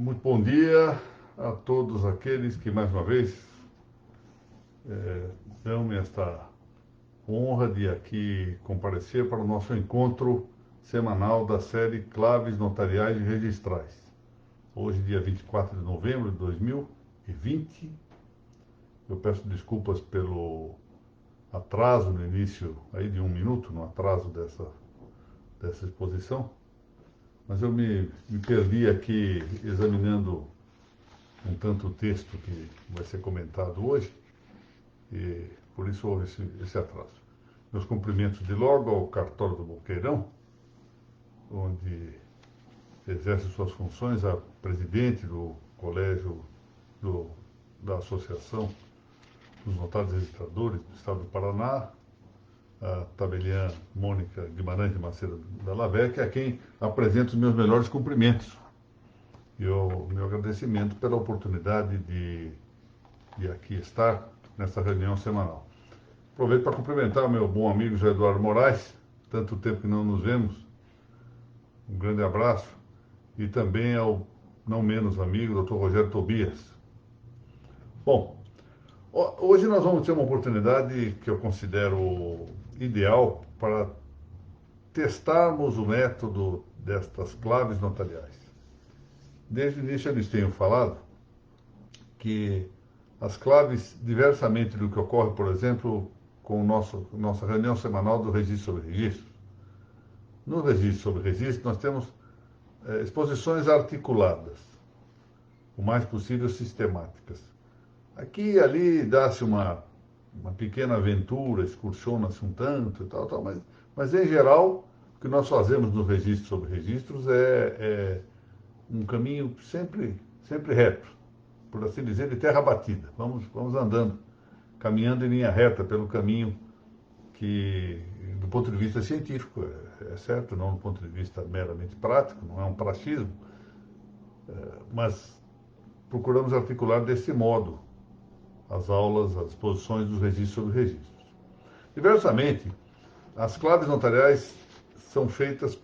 Muito bom dia a todos aqueles que, mais uma vez, dão-me esta honra de aqui comparecer para o nosso encontro semanal da série Claves Notariais e Registrais. Hoje, dia 24 de novembro de 2020. Eu peço desculpas pelo atraso no início, aí de 1 minuto, no atraso dessa exposição, mas eu me perdi aqui examinando um tanto o texto que vai ser comentado hoje, e por isso houve esse atraso. Meus cumprimentos de logo ao cartório do Boqueirão, onde exerce suas funções a presidente do colégio da Associação dos Notários Registradores do Estado do Paraná, a tabeliã Mônica Guimarães de Macedo Dallavec, a quem apresento os meus melhores cumprimentos e o meu agradecimento pela oportunidade de aqui estar nessa reunião semanal. Aproveito para cumprimentar o meu bom amigo José Eduardo Moraes, tanto tempo que não nos vemos, um grande abraço, e também ao não menos amigo, Dr. Rogério Tobias. Bom, hoje nós vamos ter uma oportunidade que eu considero ideal para testarmos o método destas claves notariais. Desde o início eu lhes tenho falado que as claves, diversamente do que ocorre, por exemplo, com nossa reunião semanal do registro sobre registros. No registro sobre registros nós temos exposições articuladas, o mais possível sistemáticas. Aqui e ali dá-se uma pequena aventura, excursiona-se um tanto e tal, mas em geral o que nós fazemos no registro sobre registros é um caminho sempre reto, por assim dizer, de terra batida. Vamos andando, caminhando em linha reta pelo caminho que, do ponto de vista científico, é certo, não do ponto de vista meramente prático, não é um praxismo, mas procuramos articular desse modo as aulas, as exposições dos registros sobre registros. Diversamente, as claves notariais são feitas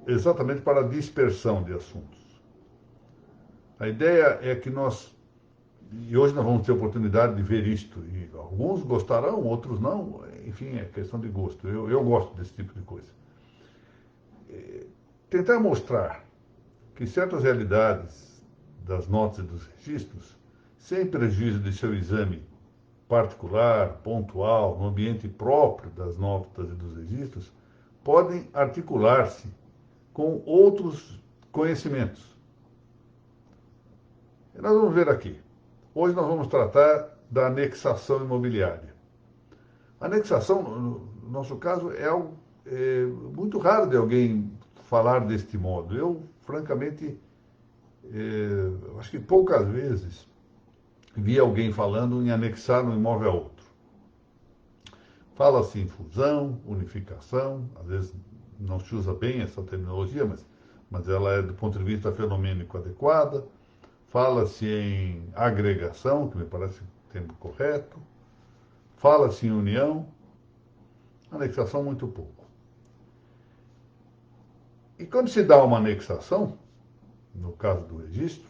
exatamente para a dispersão de assuntos. A ideia é que e hoje nós vamos ter a oportunidade de ver isto, e alguns gostarão, outros não, enfim, é questão de gosto. Eu gosto desse tipo de coisa. Tentar mostrar que certas realidades das notas e dos registros, sem prejuízo de seu exame particular, pontual, no ambiente próprio das notas e dos registros, podem articular-se com outros conhecimentos. E nós vamos ver aqui. Hoje nós vamos tratar da anexação imobiliária. A anexação, no nosso caso, é algo muito raro de alguém falar deste modo. Eu, francamente, acho que poucas vezes vi alguém falando em anexar um imóvel a outro. Fala-se em fusão, unificação, às vezes não se usa bem essa terminologia, mas ela é, do ponto de vista fenomênico, adequada. Fala-se em agregação, que me parece o termo correto. Fala-se em união. Anexação, muito pouco. E quando se dá uma anexação, no caso do registro,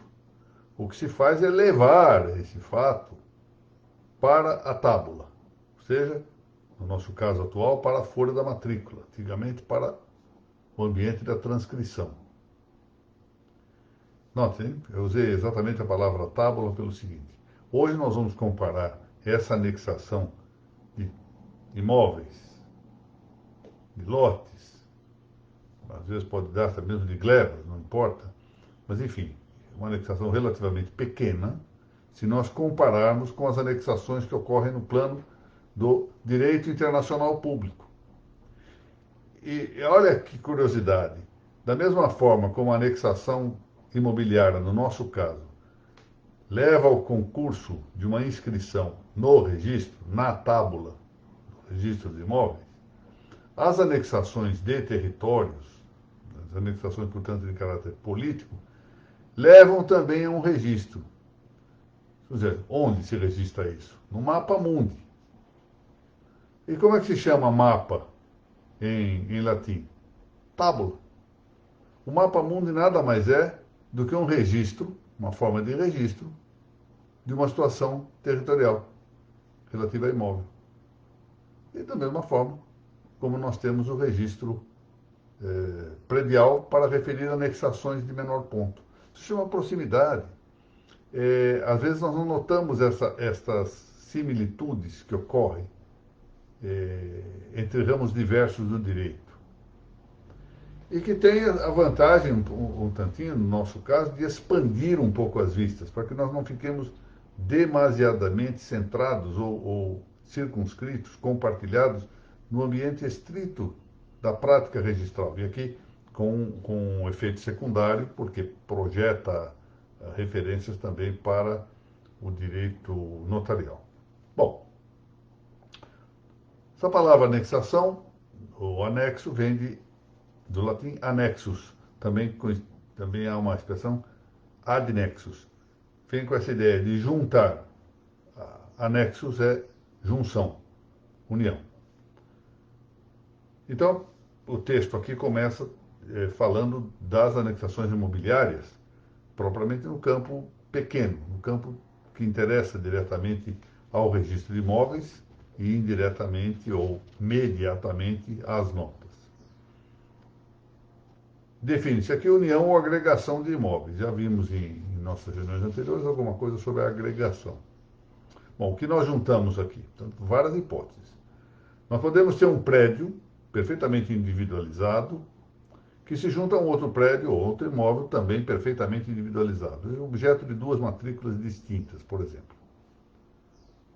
o que se faz é levar esse fato para a tábula, ou seja, no nosso caso atual, para a folha da matrícula, antigamente para o ambiente da transcrição. Notem, eu usei exatamente a palavra tábula pelo seguinte: hoje nós vamos comparar essa anexação de imóveis, de lotes, às vezes pode dar até mesmo de glebas, não importa, mas enfim, uma anexação relativamente pequena, se nós compararmos com as anexações que ocorrem no plano do direito internacional público. E olha que curiosidade, da mesma forma como a anexação imobiliária, no nosso caso, leva ao concurso de uma inscrição no registro, na tábula, registro de imóveis, as anexações de territórios, as anexações, portanto, de caráter político, levam também a um registro. Quer dizer, onde se registra isso? No mapa mundi. E como é que se chama mapa em latim? Tábula. O mapa mundi nada mais é do que um registro, uma forma de registro, de uma situação territorial relativa a imóvel. E da mesma forma, como nós temos o registro predial para referir anexações de menor ponto. Isso chama proximidade. Às vezes nós não notamos estas similitudes que ocorrem entre ramos diversos do direito. E que tem a vantagem, um tantinho, no nosso caso, de expandir um pouco as vistas, para que nós não fiquemos demasiadamente centrados ou circunscritos, compartilhados no ambiente estrito da prática registral. E aqui com um efeito secundário, porque projeta referências também para o direito notarial. Bom, essa palavra anexação, ou anexo, vem do latim annexus, também há uma expressão ad nexus. Vem com essa ideia de juntar. Anexus é junção, união. Então, o texto aqui começa falando das anexações imobiliárias, propriamente no campo pequeno, no campo que interessa diretamente ao registro de imóveis e indiretamente ou mediatamente às notas. Define-se aqui união ou agregação de imóveis. Já vimos em nossas reuniões anteriores alguma coisa sobre a agregação. Bom, o que nós juntamos aqui? Então, várias hipóteses. Nós podemos ter um prédio perfeitamente individualizado que se junta a um outro prédio ou outro imóvel também perfeitamente individualizado, objeto de duas matrículas distintas, por exemplo.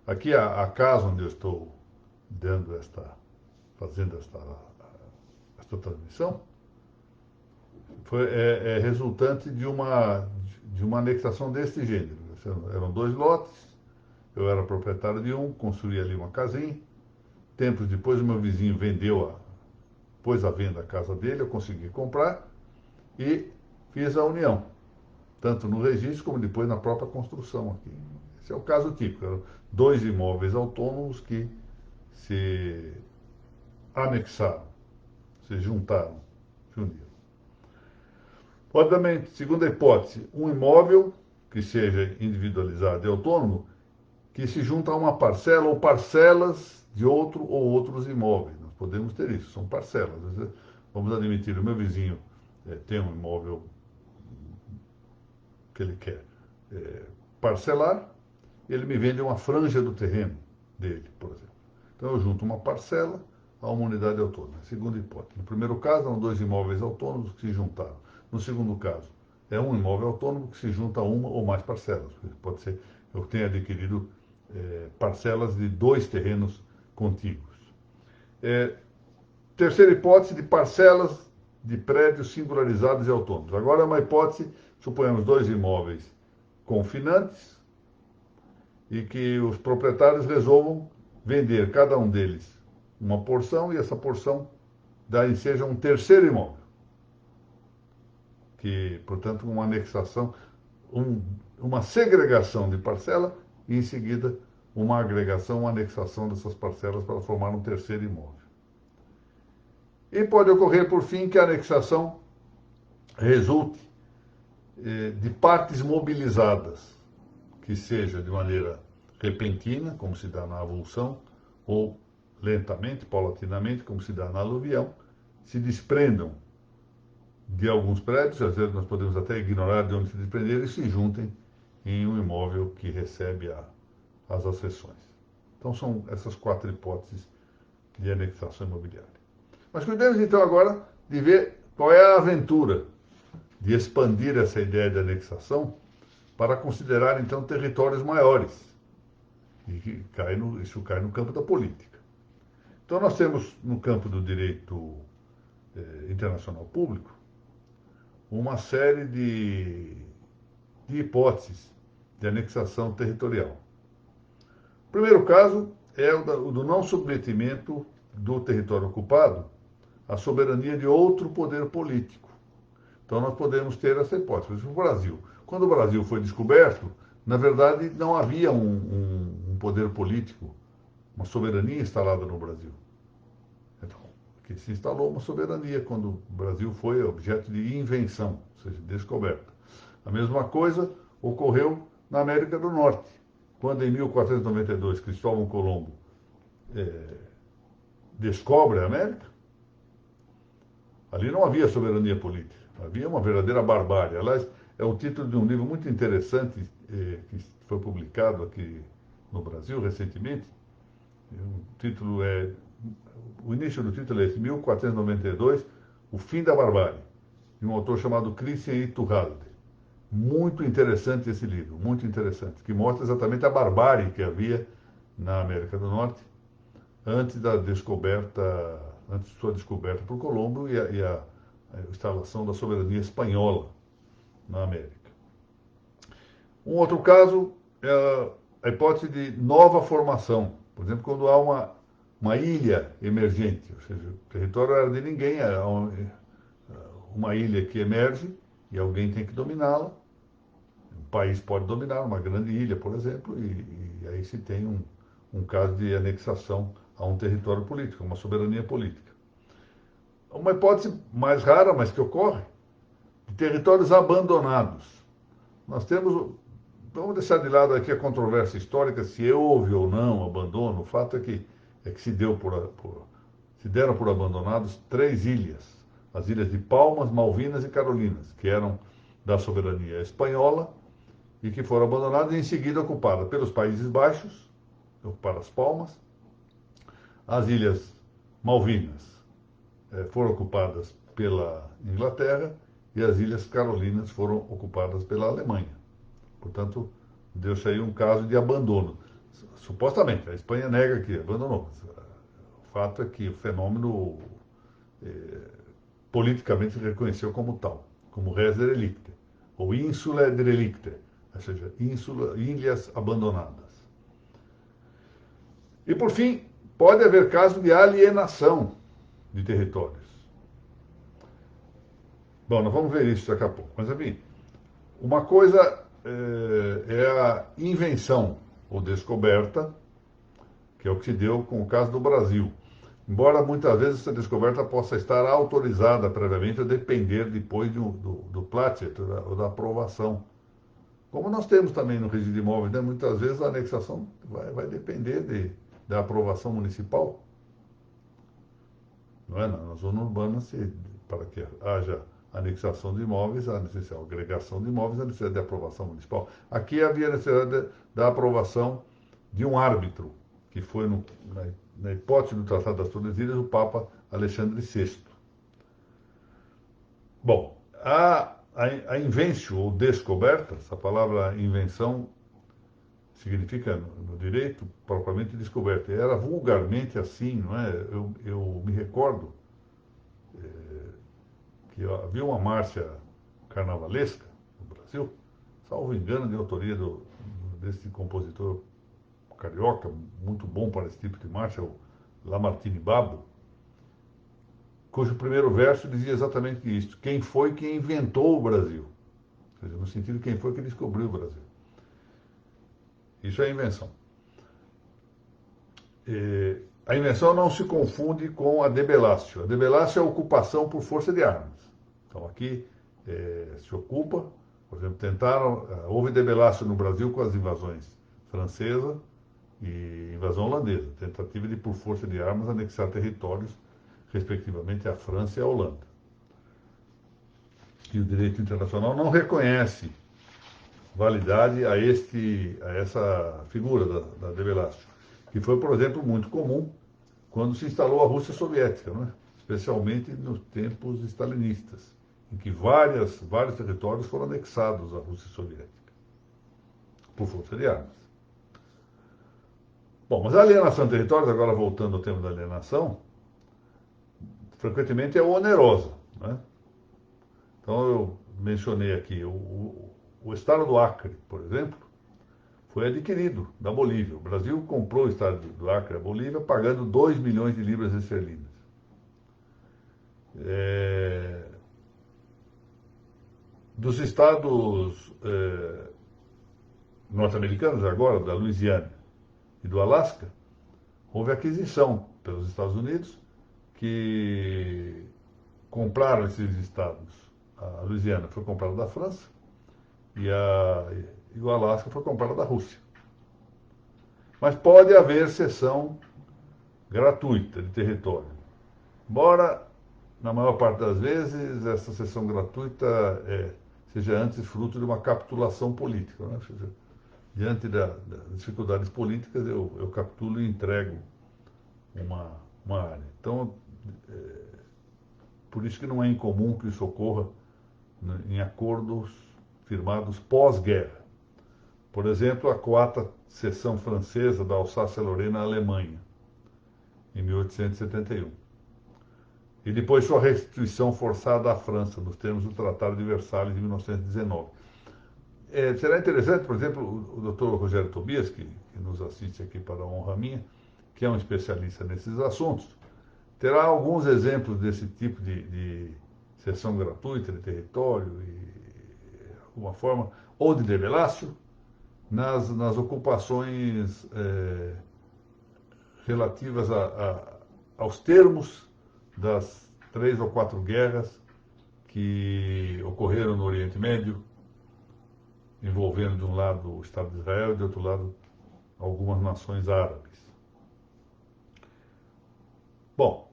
Aqui a casa onde eu estou fazendo esta transmissão é resultante de uma anexação deste gênero. Eram dois lotes, eu era proprietário de um, construí ali uma casinha. Tempos depois, o meu vizinho pôs à venda a casa dele, eu consegui comprar e fiz a união, tanto no registro como depois na própria construção aqui. Esse é o caso típico, eram dois imóveis autônomos que se anexaram, se juntaram, se uniram. Obviamente, segunda hipótese, um imóvel que seja individualizado e autônomo, que se junta a uma parcela ou parcelas de outro ou outros imóveis. Nós podemos ter isso, são parcelas. Vamos admitir, o meu vizinho tem um imóvel que ele quer parcelar, e ele me vende uma franja do terreno dele, por exemplo. Então eu junto uma parcela a uma unidade autônoma. Segunda hipótese. No primeiro caso, são dois imóveis autônomos que se juntaram. No segundo caso, é um imóvel autônomo que se junta a uma ou mais parcelas. Pode ser que eu tenha adquirido parcelas de dois terrenos contíguos. Terceira hipótese, de parcelas de prédios singularizados e autônomos. Agora é uma hipótese, suponhamos dois imóveis confinantes e que os proprietários resolvam vender cada um deles uma porção e essa porção daí seja um terceiro imóvel. Que, portanto, uma anexação, uma segregação de parcela e, em seguida, uma agregação, uma anexação dessas parcelas para formar um terceiro imóvel. E pode ocorrer, por fim, que a anexação resulte de partes mobilizadas, que seja de maneira repentina, como se dá na avulsão, ou lentamente, paulatinamente, como se dá na aluvião, se desprendam de alguns prédios, às vezes nós podemos até ignorar de onde se desprenderam, e se juntem em um imóvel que recebe as acessões. Então são essas quatro hipóteses de anexação imobiliária. Mas cuidemos então agora de ver qual é a aventura de expandir essa ideia de anexação para considerar então territórios maiores. E isso cai no campo da política. Então nós temos no campo do direito internacional público uma série de hipóteses de anexação territorial. O primeiro caso é o do não submetimento do território ocupado à soberania de outro poder político. Então nós podemos ter essa hipótese. Por exemplo, o Brasil. Quando o Brasil foi descoberto, na verdade não havia um poder político, uma soberania instalada no Brasil. Então, que se instalou uma soberania quando o Brasil foi objeto de invenção, ou seja, descoberta. A mesma coisa ocorreu na América do Norte, quando em 1492 Cristóvão Colombo descobre a América. Ali não havia soberania política, havia uma verdadeira barbárie. Aliás, é o título de um livro muito interessante que foi publicado aqui no Brasil recentemente. O início do título é esse, 1492, O Fim da Barbárie, de um autor chamado Christian Iturralde. Muito interessante esse livro, muito interessante, que mostra exatamente a barbárie que havia na América do Norte antes de sua descoberta por Colombo e a instalação da soberania espanhola na América. Um outro caso é a hipótese de nova formação. Por exemplo, quando há uma ilha emergente, ou seja, o território era de ninguém, é uma ilha que emerge e alguém tem que dominá-la. Um país pode dominar uma grande ilha, por exemplo, e aí se tem um caso de anexação a um território político, uma soberania política. Uma hipótese mais rara, mas que ocorre, de territórios abandonados. Nós temos, vamos deixar de lado aqui a controvérsia histórica, se houve ou não abandono. O fato é que se deram por abandonados 3 ilhas, as ilhas de Palmas, Malvinas e Carolinas, que eram da soberania espanhola e que foram abandonadas e em seguida ocupadas pelos Países Baixos, ocuparam as Palmas, as ilhas Malvinas foram ocupadas pela Inglaterra e as ilhas Carolinas foram ocupadas pela Alemanha. Portanto, deu-se aí um caso de abandono. Supostamente, a Espanha nega que abandonou. O fato é que o fenômeno politicamente se reconheceu como tal, como res derelicte, ou insula derelicte, ou seja, ilhas abandonadas. E, por fim, pode haver caso de alienação de territórios. Bom, nós vamos ver isso daqui a pouco. Mas, enfim, uma coisa é a invenção ou descoberta, que é o que se deu com o caso do Brasil. Embora muitas vezes essa descoberta possa estar autorizada previamente a depender depois do Platzer, ou da aprovação. Como nós temos também no regime de imóveis, né? Muitas vezes a anexação vai depender da aprovação municipal. Não é? Na zona urbana, para que haja anexação de imóveis, há necessidade de agregação de imóveis, há necessidade de aprovação municipal. Aqui havia necessidade da aprovação de um árbitro, que foi, na hipótese do Tratado das Tordesilhas, o Papa Alexandre VI. Bom, a invenção ou descoberta, essa palavra invenção significa, no direito, propriamente descoberta. Era vulgarmente assim, não é? Eu me recordo que havia uma marcha carnavalesca no Brasil, salvo engano, de autoria desse compositor carioca, muito bom para esse tipo de marcha, o Lamartine Babo, cujo primeiro verso dizia exatamente isso: quem foi que inventou o Brasil? Ou seja, no sentido de quem foi que descobriu o Brasil. Isso é invenção. A invenção não se confunde com a debelatio. A debelatio é a ocupação por força de armas. Então aqui se ocupa, por exemplo, houve debelatio no Brasil com as invasões francesa e invasão holandesa, tentativa de, por força de armas, anexar territórios, respectivamente, à França e à Holanda. E o direito internacional não reconhece validade a essa figura da debelatio, que foi, por exemplo, muito comum quando se instalou a Rússia Soviética, não é? Especialmente nos tempos stalinistas, em que vários territórios foram anexados à Rússia Soviética, por força de armas. Bom, mas a alienação de territórios, agora voltando ao tema da alienação, frequentemente é onerosa, né? Então eu mencionei aqui, o estado do Acre, por exemplo, foi adquirido da Bolívia. O Brasil comprou o estado do Acre da Bolívia pagando 2 milhões de libras esterlinas. Dos estados norte-americanos agora, da Louisiana e do Alasca, houve aquisição pelos Estados Unidos, que compraram esses estados. A Louisiana foi comprada da França e, e o Alasca foi comprado da Rússia. Mas pode haver cessão gratuita de território. Embora, na maior parte das vezes, essa cessão gratuita seja antes fruto de uma capitulação política. Né? Ou seja, diante das dificuldades políticas, eu capitulo e entrego uma área. Então, por isso que não é incomum que isso ocorra, né, em acordos firmados pós-guerra. Por exemplo, a quarta cessão francesa da Alsácia-Lorena à Alemanha, em 1871. E depois sua restituição forçada à França, nos termos do Tratado de Versalhes, de 1919. Será interessante, por exemplo, o Dr. Rogério Tobias, que nos assiste aqui para a honra minha, que é um especialista nesses assuntos, terá alguns exemplos desse tipo de cessão gratuita de território, e alguma forma, ou de debelácio, nas ocupações relativas aos termos das 3 ou 4 guerras que ocorreram no Oriente Médio, envolvendo de um lado o Estado de Israel e de outro lado algumas nações árabes. Bom,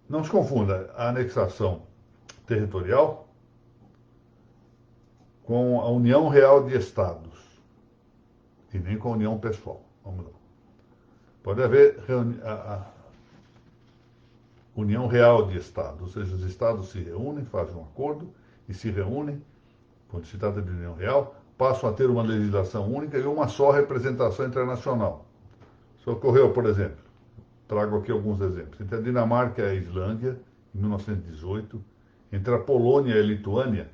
não se confunda a anexação territorial com a união real de estados e nem com a união pessoal. Vamos lá. Pode haver a união real de estados, ou seja, os estados se reúnem, fazem um acordo e se reúnem, quando se trata de união real, passam a ter uma legislação única e uma só representação internacional. Isso ocorreu, por exemplo, trago aqui alguns exemplos, entre a Dinamarca e a Islândia, em 1918, entre a Polônia e a Lituânia.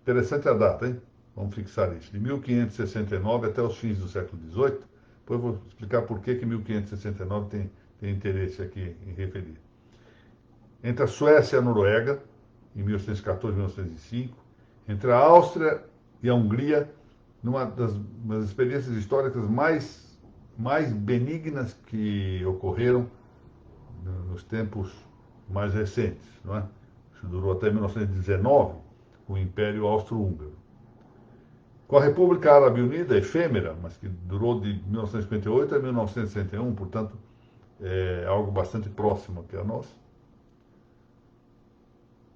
Interessante a data, hein? Vamos fixar isso. De 1569 até os fins do século XVIII. Depois eu vou explicar por que 1569 tem interesse aqui em referir. Entre a Suécia e a Noruega, em 1814 e 1905. Entre a Áustria e a Hungria, numa das experiências históricas mais benignas que ocorreram nos tempos mais recentes. Não é? Isso durou até 1919, o Império Austro-Húngaro. Com a República Árabe Unida, efêmera, mas que durou de 1958 a 1961, portanto, é algo bastante próximo aqui a nós.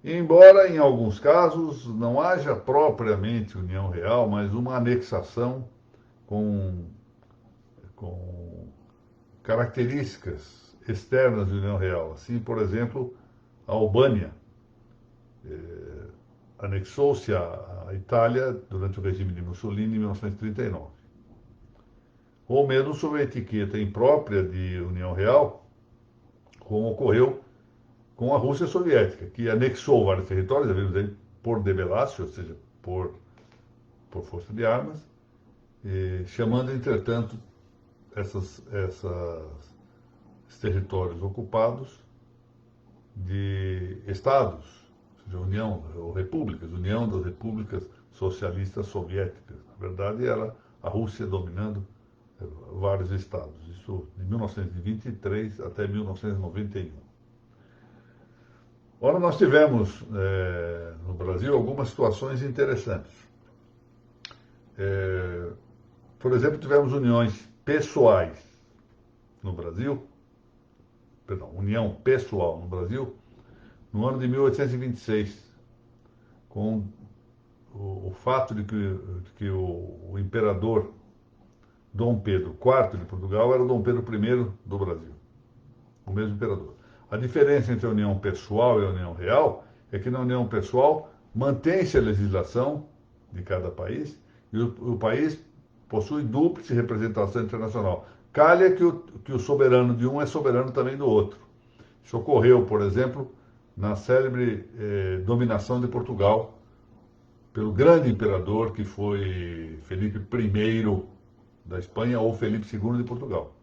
E embora, em alguns casos, não haja propriamente união real, mas uma anexação com características externas de união real. Assim, por exemplo, a Albânia anexou-se à Itália durante o regime de Mussolini em 1939. Ou mesmo sob a etiqueta imprópria de União Real, como ocorreu com a Rússia Soviética, que anexou vários territórios, devemos dizer, por debelácio, ou seja, por força de armas, chamando, entretanto, esses territórios ocupados de estados, ou seja, União, ou repúblicas, União das Repúblicas Socialistas Soviéticas. Na verdade, era a Rússia dominando vários estados. Isso de 1923 até 1991. Ora, nós tivemos no Brasil algumas situações interessantes. Por exemplo, tivemos uniões pessoais no Brasil, perdão, união pessoal no Brasil, no ano de 1826, com o fato de que o imperador Dom Pedro IV de Portugal era o Dom Pedro I do Brasil, o mesmo imperador. A diferença entre a união pessoal e a união real é que na união pessoal mantém-se a legislação de cada país e o país possui dúplice representação internacional. Calha que o soberano de um é soberano também do outro. Isso ocorreu, por exemplo, na célebre dominação de Portugal pelo grande imperador que foi Felipe I da Espanha ou Felipe II de Portugal.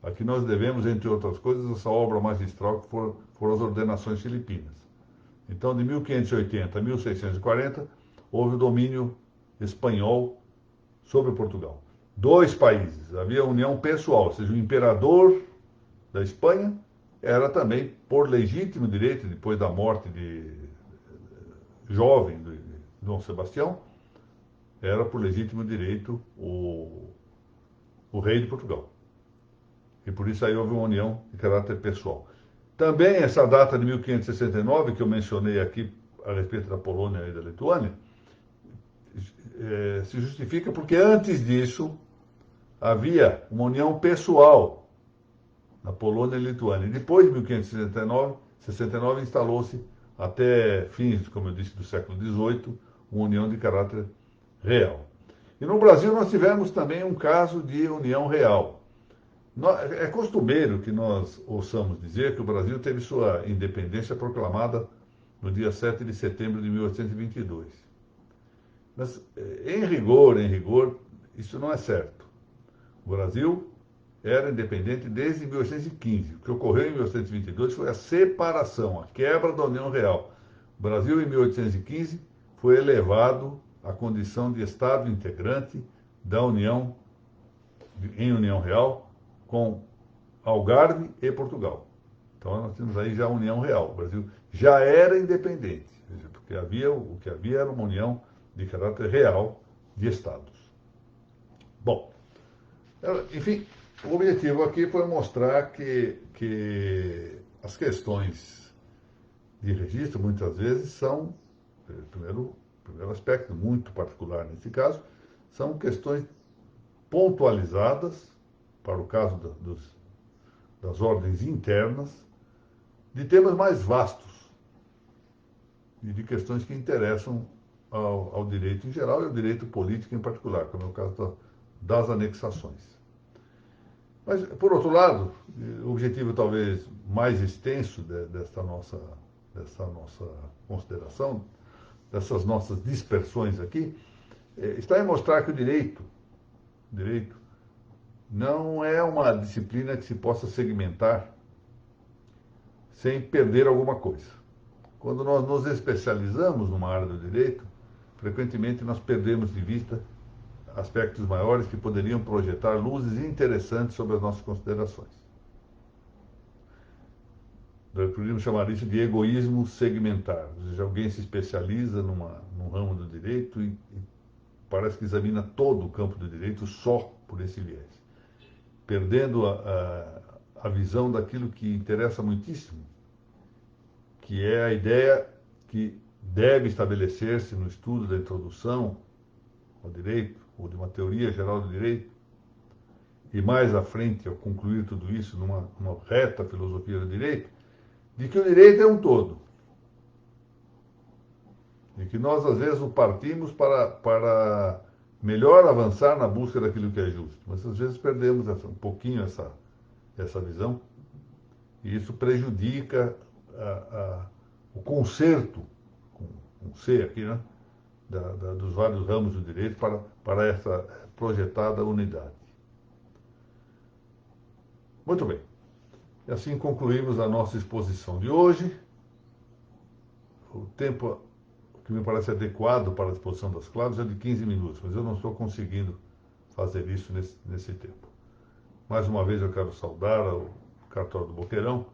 Aqui nós devemos, entre outras coisas, essa obra magistral que foram as ordenações filipinas. Então, de 1580 a 1640, houve o domínio espanhol sobre Portugal. Dois países, havia união pessoal, ou seja, o imperador da Espanha era também, por legítimo direito, depois da morte jovem de Dom Sebastião, era por legítimo direito o rei de Portugal. E por isso aí houve uma união de caráter pessoal. Também essa data de 1569, que eu mencionei aqui a respeito da Polônia e da Lituânia, se justifica porque antes disso havia uma união pessoal na Polônia e Lituânia. E depois de 1569, instalou-se até fins, como eu disse, do século XVIII, uma união de caráter real. E no Brasil nós tivemos também um caso de união real. É costumeiro que nós ouçamos dizer que o Brasil teve sua independência proclamada no dia 7 de setembro de 1822. Mas, em rigor, isso não é certo. O Brasil era independente desde 1815. O que ocorreu em 1822 foi a separação, a quebra da União Real. O Brasil, em 1815, foi elevado à condição de Estado integrante da União, em União Real, com Algarve e Portugal. Então nós temos aí já a União Real. O Brasil já era independente, porque o que havia era uma união de caráter real de Estados. Bom, enfim, o objetivo aqui foi mostrar que as questões de registro, muitas vezes, são, primeiro aspecto, muito particular nesse caso, são questões pontualizadas, para o caso das ordens internas, de temas mais vastos e de questões que interessam ao direito em geral e ao direito político em particular, como é o caso das anexações. Mas, por outro lado, o objetivo talvez mais extenso dessa nossa consideração, dessas nossas dispersões aqui, está em mostrar que o direito não é uma disciplina que se possa segmentar sem perder alguma coisa. Quando nós nos especializamos numa área do direito, frequentemente nós perdemos de vista aspectos maiores que poderiam projetar luzes interessantes sobre as nossas considerações. Nós poderíamos chamar isso de egoísmo segmentar. Ou seja, alguém se especializa num ramo do direito e parece que examina todo o campo do direito só por esse viés, perdendo a visão daquilo que interessa muitíssimo, que é a ideia que deve estabelecer-se no estudo da introdução ao direito, ou de uma teoria geral do direito, e mais à frente, ao concluir tudo isso numa reta filosofia do direito, de que o direito é um todo. E que nós, às vezes, o partimos para melhor avançar na busca daquilo que é justo. Mas, às vezes, perdemos um pouquinho essa visão, e isso prejudica o concerto, com C aqui, né, dos vários ramos do direito para essa projetada unidade. Muito bem. E assim concluímos a nossa exposição de hoje. O tempo que me parece adequado para a exposição das claves é de 15 minutos, mas eu não estou conseguindo fazer isso nesse tempo. Mais uma vez eu quero saudar o Cartório do Boqueirão,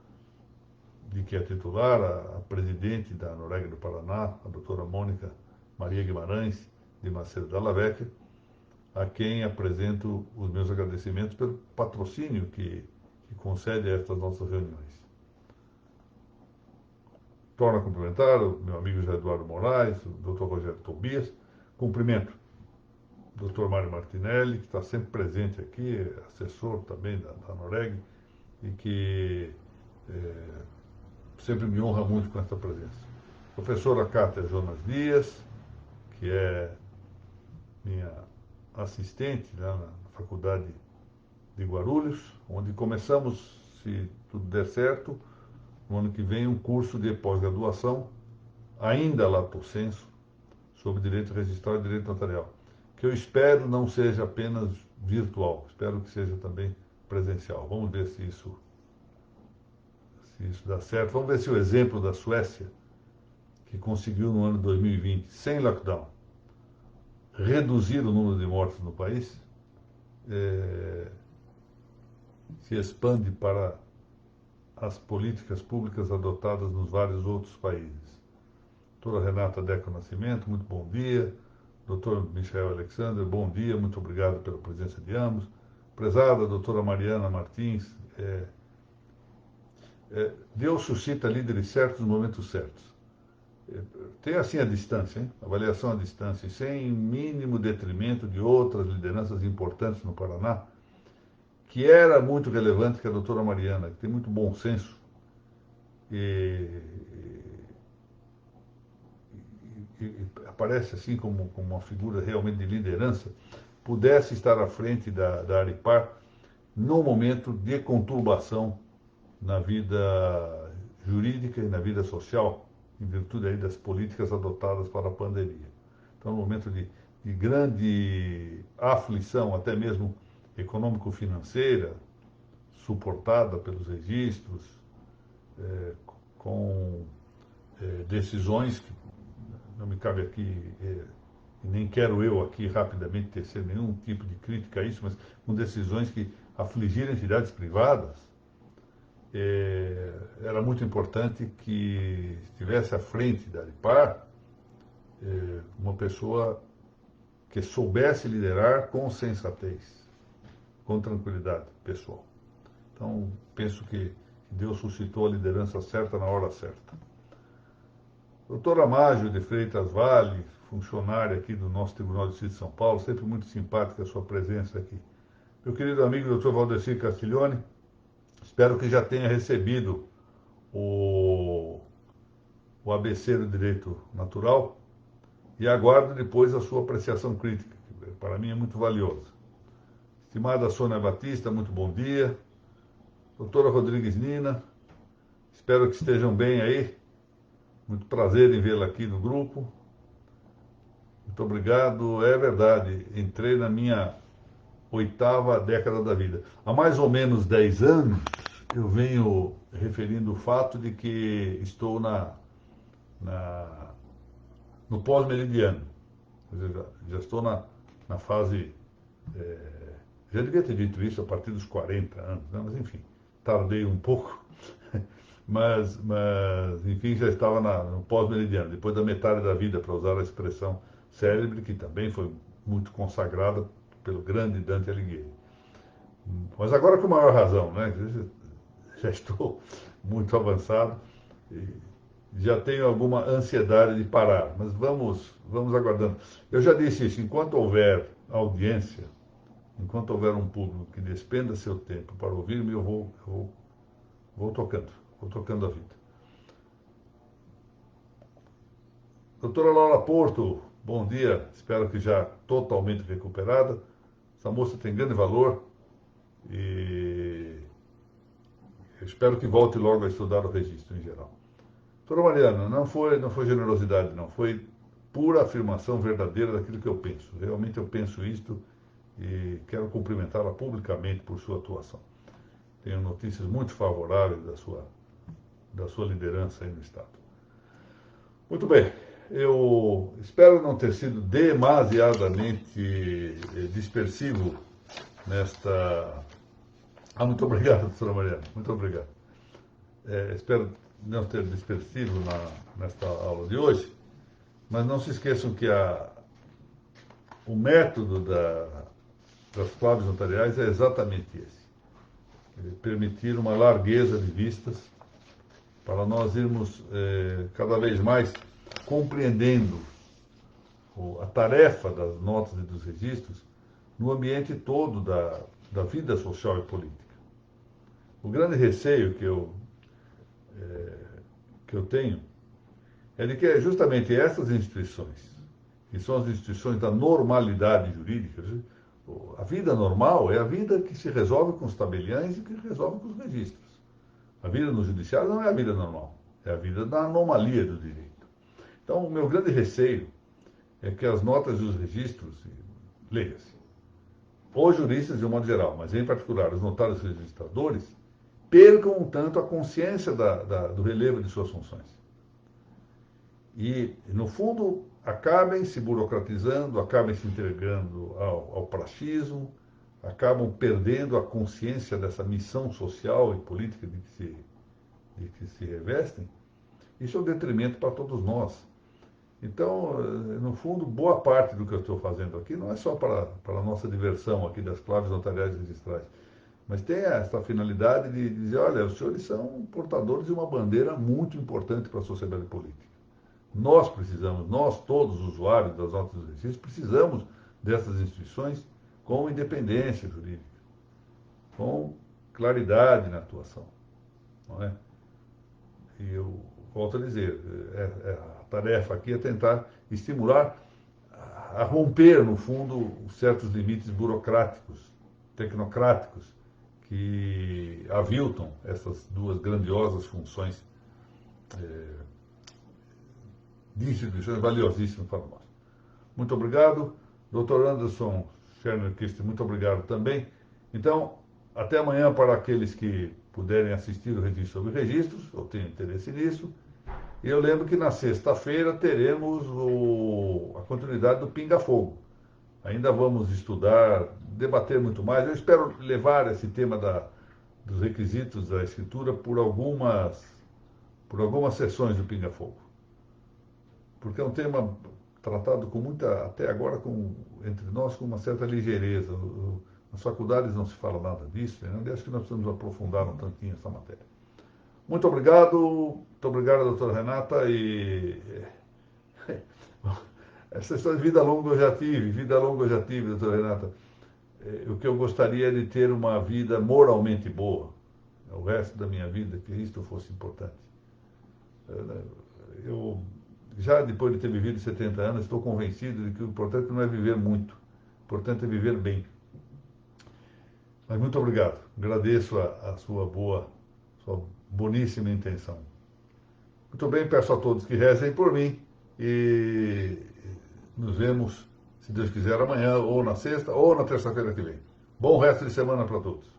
de que é titular, a presidente da Noreg do Paraná, a doutora Mônica Maria Guimarães de Macedo Della Vecchia, a quem apresento os meus agradecimentos pelo patrocínio que concede a estas nossas reuniões. Torno a cumprimentar o meu amigo José Eduardo Moraes, o Dr. Rogério Tobias. Cumprimento o Dr. Mário Martinelli, que está sempre presente aqui, assessor também da Noreg, e que sempre me honra muito com essa presença. Professora Cátia Jonas Dias, que é minha assistente lá na Faculdade de Guarulhos, onde começamos, se tudo der certo, no ano que vem, um curso de pós-graduação, ainda lato sensu, sobre direito registral e direito notarial, que eu espero não seja apenas virtual, espero que seja também presencial. Vamos ver se isso dá certo. Vamos ver se o exemplo da Suécia, que conseguiu no ano 2020, sem lockdown, reduzir o número de mortes no país, se expande para as políticas públicas adotadas nos vários outros países. Doutora Renata Deco Nascimento, muito bom dia. Dr. Michael Alexander, bom dia, muito obrigado pela presença de ambos. Prezada doutora Mariana Martins, Deus suscita líderes certos nos momentos certos. Tem assim a distância, hein? Avaliação à distância, sem mínimo detrimento de outras lideranças importantes no Paraná, que era muito relevante, que é a doutora Mariana, que tem muito bom senso e, e aparece assim como uma figura realmente de liderança, pudesse estar à frente da Aripar num momento de conturbação na vida jurídica e na vida social, em virtude aí das políticas adotadas para a pandemia. Então, um momento de grande aflição, até mesmo econômico-financeira, suportada pelos registros, com decisões que não me cabe aqui, e nem quero eu aqui rapidamente tecer nenhum tipo de crítica a isso, mas com decisões que afligiram entidades privadas. Era muito importante que estivesse à frente da Aripar uma pessoa que soubesse liderar com sensatez, com tranquilidade pessoal. Então, penso que Deus suscitou a liderança certa na hora certa. Doutora Mágio de Freitas Vale, funcionária aqui do nosso Tribunal de Justiça de São Paulo, sempre muito simpática a sua presença aqui. Meu querido amigo doutor Valdecir Castiglione, espero que já tenha recebido o ABC do Direito Natural e aguardo depois a sua apreciação crítica, que para mim é muito valiosa. Estimada Sônia Batista, muito bom dia. Doutora Rodrigues Nina, espero que estejam bem aí. Muito prazer em vê-la aqui no grupo. Muito obrigado. É verdade, entrei na minha 8ª década da vida. Há mais ou menos 10 anos, eu venho referindo o fato de que estou no pós-meridiano. Já estou na fase... já devia ter dito isso a partir dos 40 anos, né? Mas enfim, tardei um pouco. Mas, enfim, já estava no pós-meridiano, depois da metade da vida, para usar a expressão célebre, que também foi muito consagrada pelo grande Dante Alighieri. Mas agora com maior razão, né? Já estou muito avançado e já tenho alguma ansiedade de parar, mas vamos aguardando. Eu já disse isso, enquanto houver audiência, enquanto houver um público que despenda seu tempo para ouvir-me, eu vou tocando a vida. Doutora Laura Porto, bom dia, espero que já totalmente recuperada. Essa moça tem grande valor e eu espero que volte logo a estudar o registro em geral. Doutora Mariana, não foi generosidade, não, foi pura afirmação verdadeira daquilo que eu penso. Realmente eu penso isto e quero cumprimentá-la publicamente por sua atuação. Tenho notícias muito favoráveis da sua liderança aí no Estado. Muito bem, eu espero não ter sido demasiadamente dispersivo nesta... muito obrigado, doutora Mariana, muito obrigado. Espero não ter dispersivo nesta aula de hoje, mas não se esqueçam que o método das claves notariais é exatamente esse. Permitir uma largueza de vistas para nós irmos cada vez mais compreendendo a tarefa das notas e dos registros no ambiente todo da vida social e política. O grande receio que eu tenho é de que justamente essas instituições, que são as instituições da normalidade jurídica, a vida normal é a vida que se resolve com os tabeliães e que se resolve com os registros. A vida no judiciário não é a vida normal, é a vida da anomalia do direito. Então, o meu grande receio é que as notas e os registros, leia-se, os juristas de um modo geral, mas em particular os notários e registradores, percam um tanto a consciência do relevo de suas funções. E, no fundo, acabem se burocratizando, acabem se entregando ao praxismo, acabam perdendo a consciência dessa missão social e política de que se revestem. Isso é um detrimento para todos nós. Então, no fundo, boa parte do que eu estou fazendo aqui não é só para a nossa diversão aqui das claves notariais e registrais, mas tem essa finalidade de dizer, olha, os senhores são portadores de uma bandeira muito importante para a sociedade política. Nós precisamos, nós todos os usuários das notas de registro, precisamos dessas instituições com independência jurídica, com claridade na atuação, não é? E eu volto a dizer, a tarefa aqui é tentar estimular a romper, no fundo, certos limites burocráticos, tecnocráticos, que aviltam essas duas grandiosas funções de instituições valiosíssimas para nós. Muito obrigado. Dr. Anderson Scherner-Christ, muito obrigado também. Então, até amanhã para aqueles que puderem assistir o registro sobre registros, eu tenho interesse nisso. E eu lembro que na sexta-feira teremos a continuidade do Pinga Fogo. Ainda vamos estudar, debater muito mais. Eu espero levar esse tema dos requisitos da escritura por algumas sessões do Pinga Fogo. Porque é um tema tratado com muita, até agora, entre nós, com uma certa ligeireza. Nas faculdades não se fala nada disso, né? Acho que nós precisamos aprofundar um tantinho essa matéria. Muito obrigado, doutora Renata, e essa história de vida longa eu já tive, doutora Renata. O que eu gostaria é de ter uma vida moralmente boa, o resto da minha vida, que isto fosse importante. Eu, já depois de ter vivido 70 anos, estou convencido de que o importante não é viver muito, o importante é viver bem. Mas muito obrigado, agradeço a sua boníssima intenção. Muito bem, peço a todos que rezem por mim e nos vemos, se Deus quiser, amanhã, ou na sexta, ou na terça-feira que vem. Bom resto de semana para todos.